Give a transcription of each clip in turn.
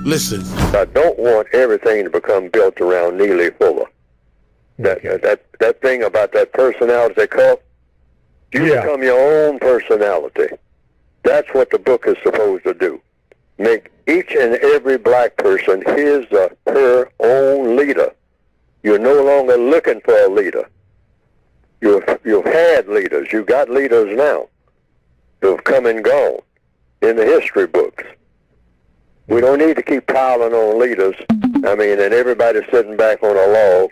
Listen. I don't want everything to become built around Neely Fuller. That thing about that personality cult, you become your own personality. That's what the book is supposed to do. Make each and every black person his or her own leader. You're no longer looking for a leader. You've had leaders. You got leaders now who've come and gone in the history books. We don't need to keep piling on leaders. I mean, and everybody's sitting back on a log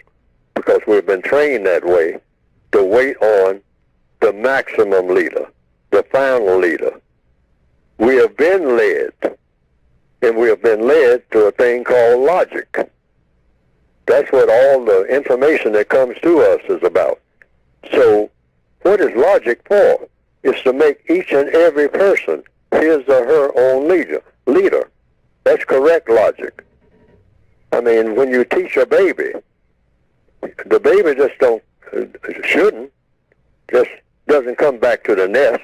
because we've been trained that way to wait on the maximum leader, the final leader. We have been led, and we have been led to a thing called logic. That's what all the information that comes to us is about. So what is logic for? It's to make each and every person his or her own leader. That's correct logic. I mean, when you teach a baby, the baby shouldn't, just doesn't come back to the nest,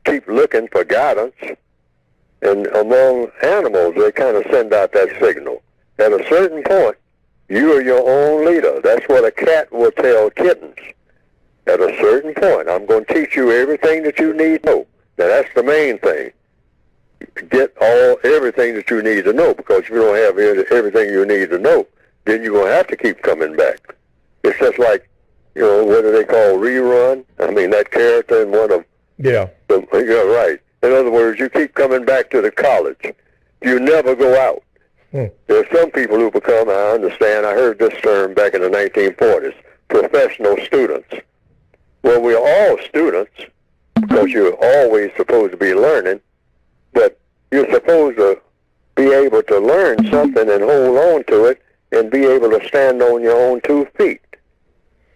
keep looking for guidance. And among animals, they kind of send out that signal. At a certain point, you are your own leader. That's what a cat will tell kittens. At a certain point, I'm going to teach you everything that you need to know. Now, that's the main thing. Get everything that you need to know, because if you don't have everything you need to know, then you're going to have to keep coming back. It's just like, what do they call rerun? I mean, that character in one of... Yeah. You're right. In other words, you keep coming back to the college. You never go out. There are some people who become, I understand, I heard this term back in the 1940s, professional students. Well, we're all students, because you're always supposed to be learning, but you're supposed to be able to learn something and hold on to it and be able to stand on your own 2 feet.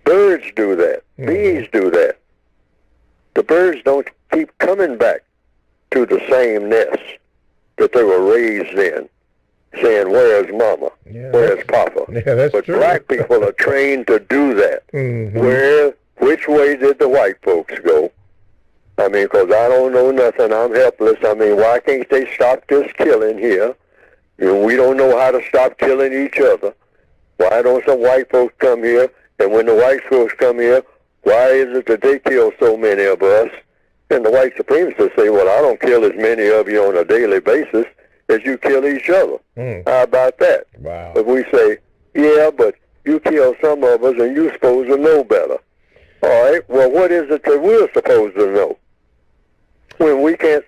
Birds do that. Bees do that. The birds don't keep coming back to the same nest that they were raised in, saying, where's mama? Where's papa? Yeah, that's but true. Black people are trained to do that. Which way did the white folks go? I mean, because I don't know nothing. I'm helpless. I mean, why can't they stop this killing here? We don't know how to stop killing each other. Why don't some white folks come here? And when the white folks come here, why is it that they kill so many of us? And the white supremacists say, well, I don't kill as many of you on a daily basis as you kill each other. How about that? Wow. But we say, yeah, but you kill some of us and you're supposed to know better. All right, well, what is it that we're supposed to know? When we can't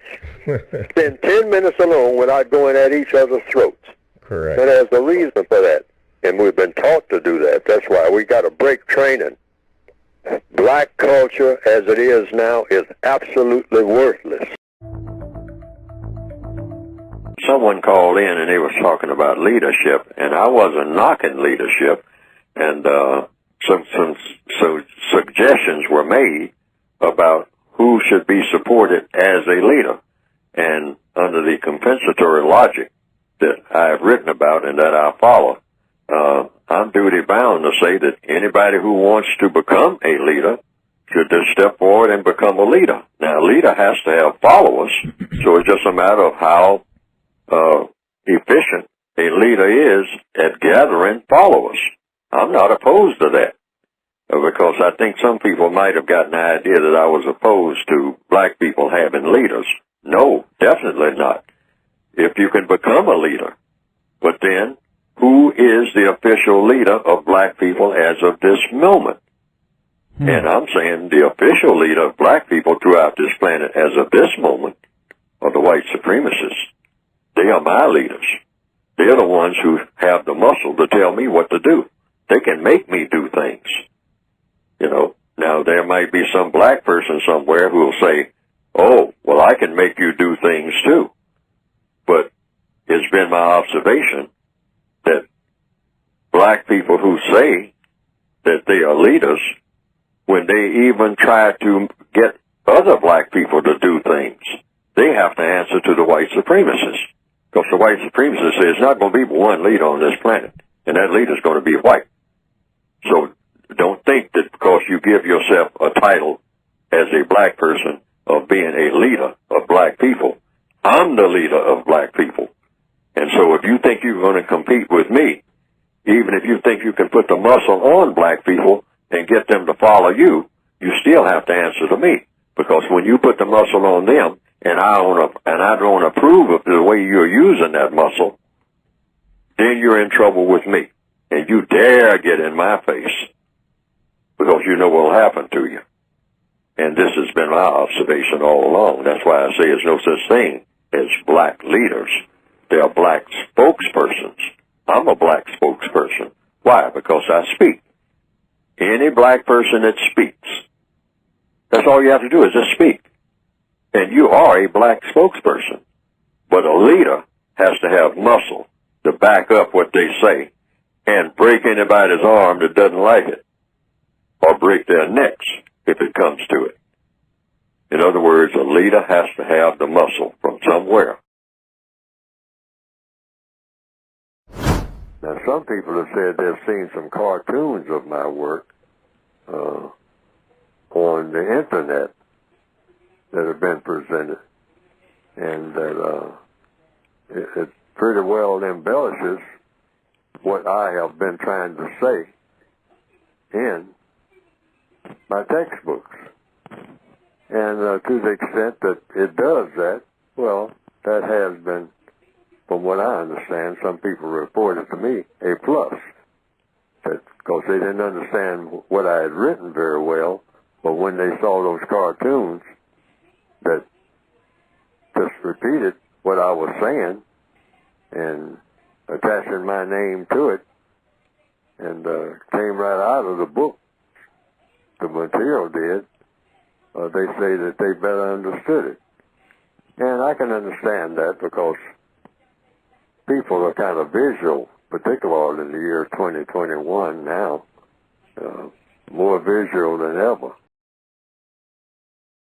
spend 10 minutes alone without going at each other's throats. Correct. And there's a reason for that. And we've been taught to do that. That's why we got to break training. Black culture, as it is now, is absolutely worthless. Someone called in and they was talking about leadership, and I wasn't knocking leadership, and some suggestions were made about who should be supported as a leader. And under the compensatory logic that I have written about and that I follow, I'm duty bound to say that anybody who wants to become a leader should just step forward and become a leader. Now, a leader has to have followers, so it's just a matter of how efficient a leader is at gathering followers. I'm not opposed to that, because I think some people might have gotten the idea that I was opposed to black people having leaders. No, definitely not. If you can become a leader, but then who is the official leader of black people as of this moment? And I'm saying the official leader of black people throughout this planet as of this moment are the white supremacists. They are my leaders. They're the ones who have the muscle to tell me what to do. They can make me do things. Now there might be some black person somewhere who will say, oh, well, I can make you do things too. But it's been my observation that black people who say that they are leaders, when they even try to get other black people to do things, they have to answer to the white supremacists. Because the white supremacists say there's not going to be one leader on this planet, and that leader is going to be white. So don't think that because you give yourself a title as a black person of being a leader of black people, I'm the leader of black people. And so if you think you're going to compete with me, even if you think you can put the muscle on black people and get them to follow you, you still have to answer to me. Because when you put the muscle on them, and I don't approve of the way you're using that muscle, then you're in trouble with me. And you dare get in my face, because you know what will happen to you. And this has been my observation all along. That's why I say there's no such thing as black leaders. There are black spokespersons. I'm a black spokesperson. Why? Because I speak. Any black person that speaks, that's all you have to do is just speak. And you are a black spokesperson. But a leader has to have muscle to back up what they say and break anybody's arm that doesn't like it, or break their necks if it comes to it. In other words, a leader has to have the muscle from somewhere. Now, some people have said they've seen some cartoons of my work on the internet that have been presented, and that it pretty well embellishes what I have been trying to say in my textbooks. And to the extent that it does that, well, that has been, from what I understand, some people reported to me, a plus. Because they didn't understand what I had written very well, but when they saw those cartoons that just repeated what I was saying and attaching my name to it, and came right out of the book, the material did, they say that they better understood it. And I can understand that, because people are kind of visual, particularly in the year 2021 now, more visual than ever.